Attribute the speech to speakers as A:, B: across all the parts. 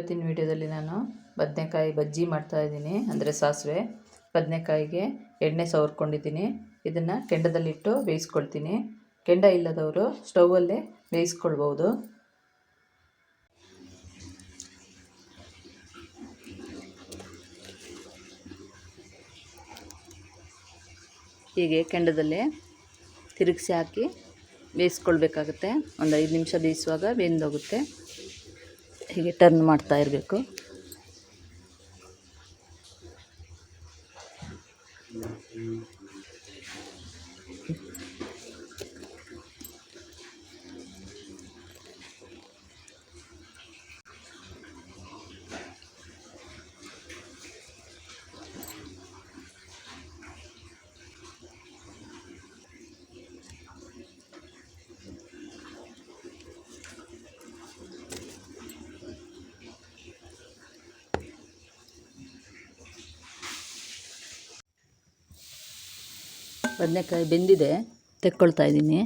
A: ಇವತ್ತಿನ ವಿಡಿಯೋದಲ್ಲಿ ನಾನು ಬದನೆಕಾಯಿ ಬಜ್ಜಿ ಮಾಡ್ತಾಯಿದ್ದೀನಿ. ಅಂದರೆ ಸಾಸಿವೆ ಬದನೆಕಾಯಿಗೆ ಎಣ್ಣೆ ಸವರ್ಕೊಂಡಿದ್ದೀನಿ. ಇದನ್ನು ಕೆಂಡದಲ್ಲಿಟ್ಟು ಬೇಯಿಸ್ಕೊಳ್ತೀನಿ. ಕೆಂಡ ಇಲ್ಲದವರು ಸ್ಟೌವಲ್ಲೇ ಬೇಯಿಸ್ಕೊಳ್ಬೋದು. ಹೀಗೆ ಕೆಂಡದಲ್ಲೇ ತಿರುಗಿಸಿ ಹಾಕಿ ಬೇಯಿಸ್ಕೊಳ್ಬೇಕಾಗುತ್ತೆ. ಒಂದು 5 ನಿಮಿಷ ಬೇಯಿಸುವಾಗ ಬೆಂದೋಗುತ್ತೆ. ಹೀಗೆ ಟರ್ನ್ ಮಾಡ್ತಾ ಇರಬೇಕು. ಬದನೆಕಾಯಿ ಬೆಂದಿದೆ, ತೆಕ್ಕೊಳ್ತಾ ಇದ್ದೀನಿ.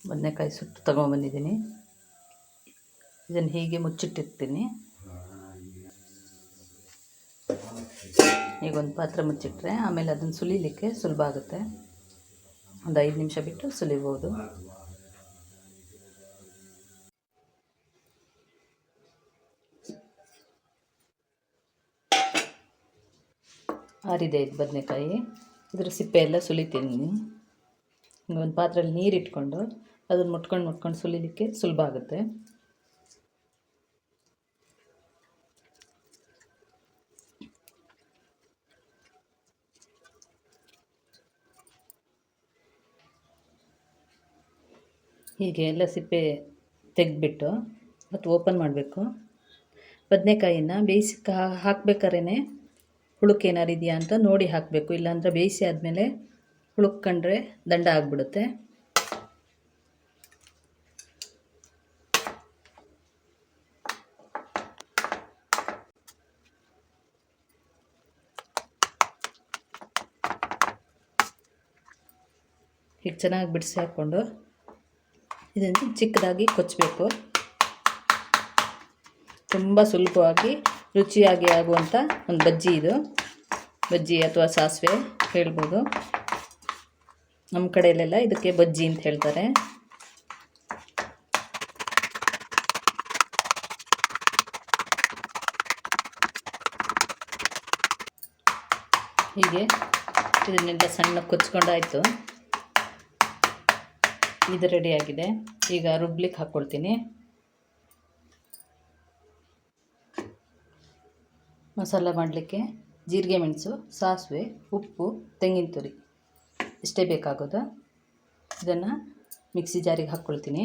A: ಬದನೆಕಾಯಿ ಸುಟ್ಟು ತಗೊಂಡ್ಬಂದಿದ್ದೀನಿ. ಇದನ್ನು ಹೀಗೆ ಮುಚ್ಚಿಟ್ಟಿರ್ತೀನಿ. ಈಗ ಒಂದು ಪಾತ್ರೆ ಮುಚ್ಚಿಟ್ರೆ ಆಮೇಲೆ ಅದನ್ನು ಸುಲಿಲಿಕ್ಕೆ ಸುಲಭ ಆಗುತ್ತೆ. ಒಂದು 5 ನಿಮಿಷ ಬಿಟ್ಟು ಸುಲಿಬೋದು. ಆರಿದೆ ಇದು ಬದನೆಕಾಯಿ. ಇದರ ಸಿಪ್ಪೆ ಎಲ್ಲ ಸುಲಿತೀನಿ. ಒಂದು ಪಾತ್ರೆಯಲ್ಲಿ ನೀರು ಇಟ್ಕೊಂಡು ಅದನ್ನು ಮುಟ್ಕೊಂಡು ಸುಲಿಲಿಕ್ಕೆ ಸುಲಭ ಆಗುತ್ತೆ. ಹೀಗೆ ಎಲ್ಲ ಸಿಪ್ಪೆ ತೆಗೆದ್ಬಿಟ್ಟು ಮತ್ತು ಓಪನ್ ಮಾಡಬೇಕು. ಬದನೆಕಾಯಿನ ಬೇಯಿಸಿ ಹಾಕ್ಬೇಕಾದ್ರೆ ಹುಳುಕು ಏನಾರು ಇದೆಯಾ ಅಂತ ನೋಡಿ ಹಾಕಬೇಕು. ಇಲ್ಲಾಂದರೆ ಬೇಯಿಸಿ ಆದಮೇಲೆ ಹುಳುಕು ಕಂಡ್ರೆ ದಂಡ ಆಗಿಬಿಡುತ್ತೆ. ಹೀಗೆ ಚೆನ್ನಾಗಿ ಬಿಡಿಸಿ ಹಾಕ್ಕೊಂಡು ಇದನ್ನು ಚಿಕ್ಕದಾಗಿ ಕೊಚ್ಚಬೇಕು. ತುಂಬ ಸುಲಭವಾಗಿ ರುಚಿಯಾಗಿ ಆಗುವಂಥ ಒಂದು ಬಜ್ಜಿ ಇದು. ಬಜ್ಜಿ ಅಥವಾ ಸಾಸಿವೆ ಹೇಳ್ಬೋದು. ನಮ್ಮ ಕಡೆಯಲ್ಲೆಲ್ಲ ಇದಕ್ಕೆ ಬಜ್ಜಿ ಅಂತ ಹೇಳ್ತಾರೆ. ಹೀಗೆ ಇದನ್ನೆಲ್ಲ ಸಣ್ಣ ಕೊಚ್ಕೊಂಡಾಯಿತು. ಇದು ರೆಡಿಯಾಗಿದೆ. ಈಗ ರುಬ್ಲಿಕ್ಕೆ ಹಾಕ್ಕೊಳ್ತೀನಿ. ಮಸಾಲ ಮಾಡಲಿಕ್ಕೆ ಜೀರಿಗೆ ಮೆಣಸು, ಸಾಸಿವೆ, ಉಪ್ಪು, ತೆಂಗಿನ ತುರಿ ಇಷ್ಟೇ ಬೇಕಾಗೋದು. ಇದನ್ನು ಮಿಕ್ಸಿ ಜಾರಿಗೆ ಹಾಕ್ಕೊಳ್ತೀನಿ.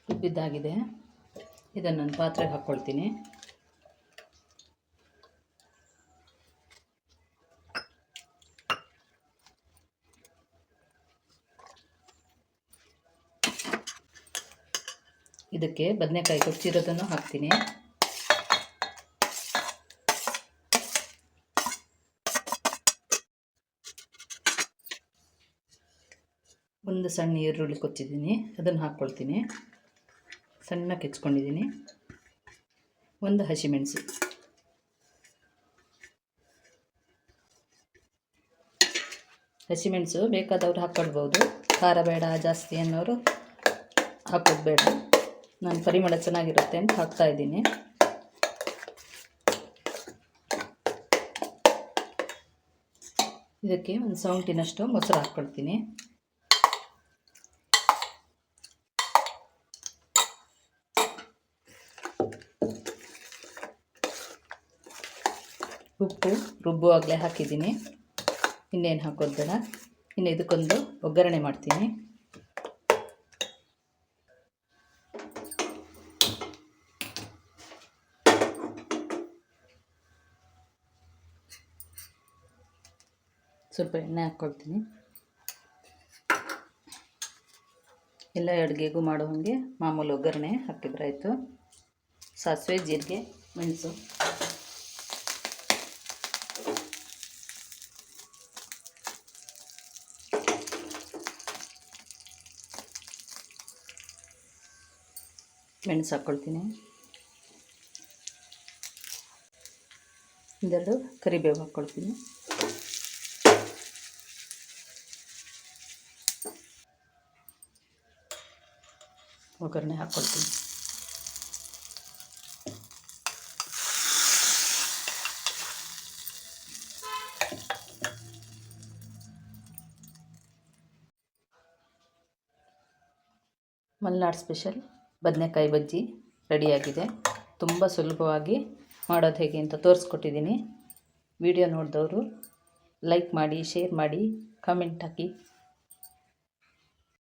A: ರುಬ್ಬಿದ್ದಾಗಿದೆ. ಇದನ್ನೊಂದು ಪಾತ್ರೆಗೆ ಹಾಕ್ಕೊಳ್ತೀನಿ. ಇದಕ್ಕೆ ಬದನೆಕಾಯಿ ಕೊಚ್ಚಿರೋದನ್ನು ಹಾಕ್ತೀನಿ. ಒಂದು ಸಣ್ಣ ಈರುಳ್ಳಿ ಕೊಚ್ಚಿದ್ದೀನಿ, ಅದನ್ನು ಹಾಕ್ಕೊಳ್ತೀನಿ. ಸಣ್ಣ ಕೆಚ್ಕೊಂಡಿದ್ದೀನಿ. ಒಂದು ಹಸಿಮೆಣಸು, ಹಸಿಮೆಣಸು ಬೇಕಾದವ್ರು ಹಾಕ್ಕೊಳ್ಬೋದು. ಖಾರ ಬೇಡ ಜಾಸ್ತಿ ಅನ್ನೋರು ಹಾಕೋದು ಬೇಡ. ನಾನು ಪರಿಮಳ ಚೆನ್ನಾಗಿರುತ್ತೆ ಅಂತ ಹಾಕ್ತಾಯಿದ್ದೀನಿ. ಇದಕ್ಕೆ ಒಂದು ಸೌಂಟಿನಷ್ಟು ಮೊಸರು ಹಾಕ್ಕೊಳ್ತೀನಿ. ಉಪ್ಪು ರುಬ್ಬುವಾಗಲೇ ಹಾಕಿದ್ದೀನಿ. ಇನ್ನೇನು ಹಾಕೋದು ಬೇಡ. ಇನ್ನು ಇದಕ್ಕೊಂದು ಒಗ್ಗರಣೆ ಮಾಡ್ತೀನಿ. ಸ್ವಲ್ಪ ಎಣ್ಣೆ ಹಾಕ್ಕೊಳ್ತೀನಿ. ಎಲ್ಲ ಅಡುಗೆಗೂ ಮಾಡೋ ಹಾಗೆ ಮಾಮೂಲು ಒಗ್ಗರಣೆ ಹಾಕಿದ್ರಾಯಿತು. ಸಾಸಿವೆ, ಜೀರಿಗೆ, ಮೆಣಸು, ಮೆಣಸು ಹಾಕ್ಕೊಳ್ತೀನಿ. ಒಂದೆರಡು ಕರಿಬೇವು ಹಾಕ್ಕೊಳ್ತೀನಿ. ಒಗ್ಗರಣೆ ಹಾಕ್ಕೊಳ್ತೀನಿ. ಮಲೆನಾಡು ಸ್ಪೆಷಲ್ ಬದನೆಕಾಯಿ ಬಜ್ಜಿ ರೆಡಿಯಾಗಿದೆ. ತುಂಬ ಸುಲಭವಾಗಿ ಮಾಡೋದು ಹೇಗೆ ಅಂತ ತೋರಿಸ್ಕೊಟ್ಟಿದ್ದೀನಿ. ವಿಡಿಯೋ ನೋಡಿದವರು ಲೈಕ್ ಮಾಡಿ, ಶೇರ್ ಮಾಡಿ, ಕಮೆಂಟ್ ಹಾಕಿ.